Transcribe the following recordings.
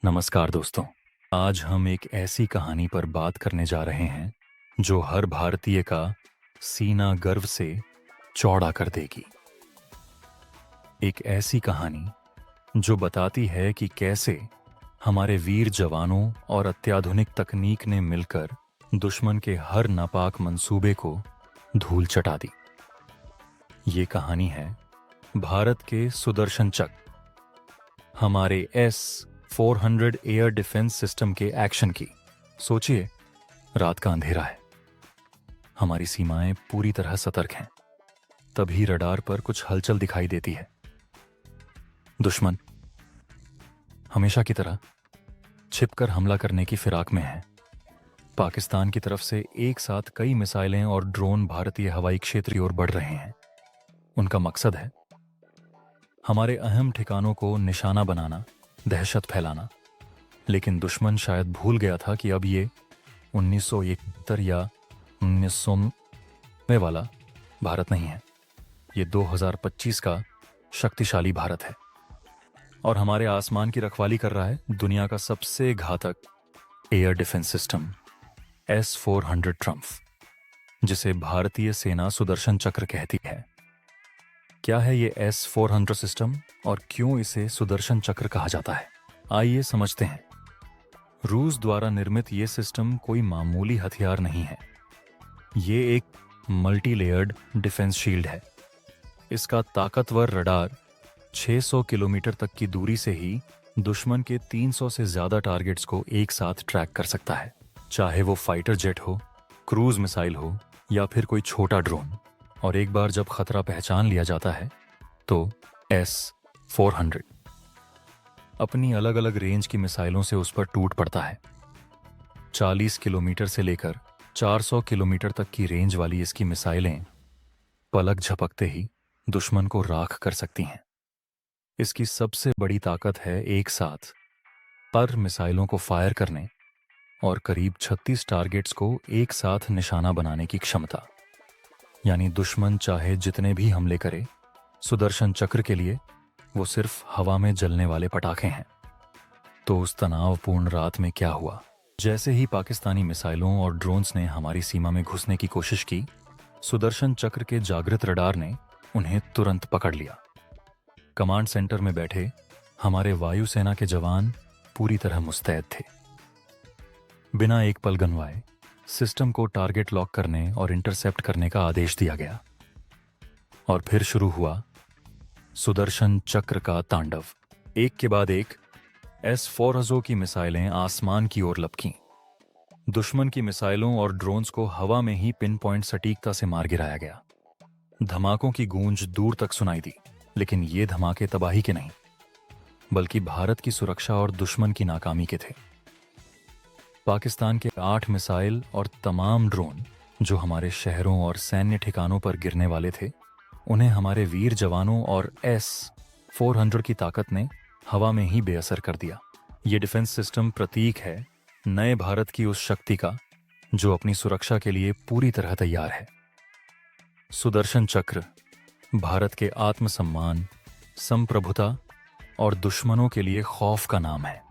नमस्कार दोस्तों। आज हम एक ऐसी कहानी पर बात करने जा रहे हैं जो हर भारतीय का सीना गर्व से चौड़ा कर देगी। एक ऐसी कहानी जो बताती है कि कैसे हमारे वीर जवानों और अत्याधुनिक तकनीक ने मिलकर दुश्मन के हर नापाक मंसूबे को धूल चटा दी। ये कहानी है भारत के सुदर्शन चक्र, हमारे S-400 एयर डिफेंस सिस्टम के एक्शन की। सोचिए, रात का अंधेरा है, हमारी सीमाएं पूरी तरह सतर्क हैं। तभी रडार पर कुछ हलचल दिखाई देती है। दुश्मन हमेशा की तरह छिपकर हमला करने की फिराक में है। पाकिस्तान की तरफ से एक साथ कई मिसाइलें और ड्रोन भारतीय हवाई क्षेत्र की ओर बढ़ रहे हैं। उनका मकसद है हमारे अहम ठिकानों को निशाना बनाना, दहशत फैलाना। लेकिन दुश्मन शायद भूल गया था कि अब ये 1971 या 1900 में वाला भारत नहीं है। ये 2025 का शक्तिशाली भारत है और हमारे आसमान की रखवाली कर रहा है दुनिया का सबसे घातक air defence system S-400 triumph, जिसे भारतीय सेना सुदर्शन चक्र कहती है। क्या है ये S-400 सिस्टम और क्यों इसे सुदर्शन चक्र कहा जाता है? आइए समझते हैं। रूस द्वारा निर्मित ये सिस्टम कोई मामूली हथियार नहीं है। ये एक मल्टी लेयर्ड डिफेंस शील्ड है। इसका ताकतवर रडार 600 किलोमीटर तक की दूरी से ही दुश्मन के 300 से ज्यादा टारगेट्स को एक साथ ट्रैक कर सकता है, चाहे वो फाइटर जेट हो, क्रूज मिसाइल हो या फिर कोई छोटा ड्रोन। और एक बार जब खतरा पहचान लिया जाता है तो S-400 अपनी अलग अलग रेंज की मिसाइलों से उस पर टूट पड़ता है। 40 किलोमीटर से लेकर 400 किलोमीटर तक की रेंज वाली इसकी मिसाइलें पलक झपकते ही दुश्मन को राख कर सकती हैं। इसकी सबसे बड़ी ताकत है एक साथ पर मिसाइलों को फायर करने और करीब 36 टारगेट्स को एक साथ निशाना बनाने की क्षमता। यानी दुश्मन चाहे जितने भी हमले करे, सुदर्शन चक्र के लिए वो सिर्फ हवा में जलने वाले पटाखे हैं। तो उस तनावपूर्ण रात में क्या हुआ? जैसे ही पाकिस्तानी मिसाइलों और ड्रोन्स ने हमारी सीमा में घुसने की कोशिश की, सुदर्शन चक्र के जागृत रडार ने उन्हें तुरंत पकड़ लिया। कमांड सेंटर में बैठे हमारे वायुसेना के जवान पूरी तरह मुस्तैद थे। बिना एक पल गंवाए सिस्टम को टारगेट लॉक करने और इंटरसेप्ट करने का आदेश दिया गया। और फिर शुरू हुआ सुदर्शन चक्र का तांडव। एक के बाद एक S-400 की मिसाइलें आसमान की ओर लपकीं। दुश्मन की मिसाइलों और ड्रोन्स को हवा में ही पिन पॉइंट सटीकता से मार गिराया गया। धमाकों की गूंज दूर तक सुनाई दी, लेकिन ये धमाके तबाही के नहीं, बल्कि भारत की सुरक्षा और दुश्मन की नाकामी के थे। पाकिस्तान के 8 मिसाइल और तमाम ड्रोन जो हमारे शहरों और सैन्य ठिकानों पर गिरने वाले थे, उन्हें हमारे वीर जवानों और S-400 की ताकत ने हवा में ही बेअसर कर दिया। ये डिफेंस सिस्टम प्रतीक है नए भारत की उस शक्ति का जो अपनी सुरक्षा के लिए पूरी तरह तैयार है। सुदर्शन चक्र भारत के आत्मसम्मान, संप्रभुता और दुश्मनों के लिए खौफ का नाम है।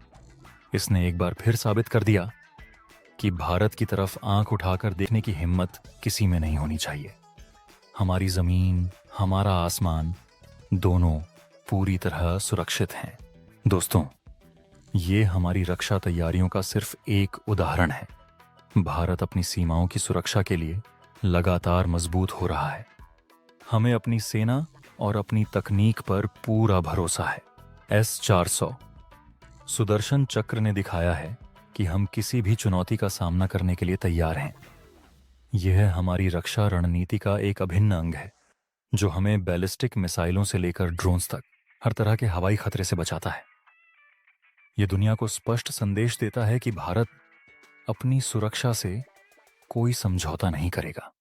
इसने एक बार फिर साबित कर दिया कि भारत की तरफ आंख उठाकर देखने की हिम्मत किसी में नहीं होनी चाहिए। हमारी जमीन, हमारा आसमान दोनों पूरी तरह सुरक्षित हैं। दोस्तों, ये हमारी रक्षा तैयारियों का सिर्फ एक उदाहरण है। भारत अपनी सीमाओं की सुरक्षा के लिए लगातार मजबूत हो रहा है। हमें अपनी सेना और अपनी तकनीक पर पूरा भरोसा है। S-400 सुदर्शन चक्र ने दिखाया है कि हम किसी भी चुनौती का सामना करने के लिए तैयार हैं। यह हमारी रक्षा रणनीति का एक अभिन्न अंग है जो हमें बैलिस्टिक मिसाइलों से लेकर ड्रोन्स तक हर तरह के हवाई खतरे से बचाता है। यह दुनिया को स्पष्ट संदेश देता है कि भारत अपनी सुरक्षा से कोई समझौता नहीं करेगा।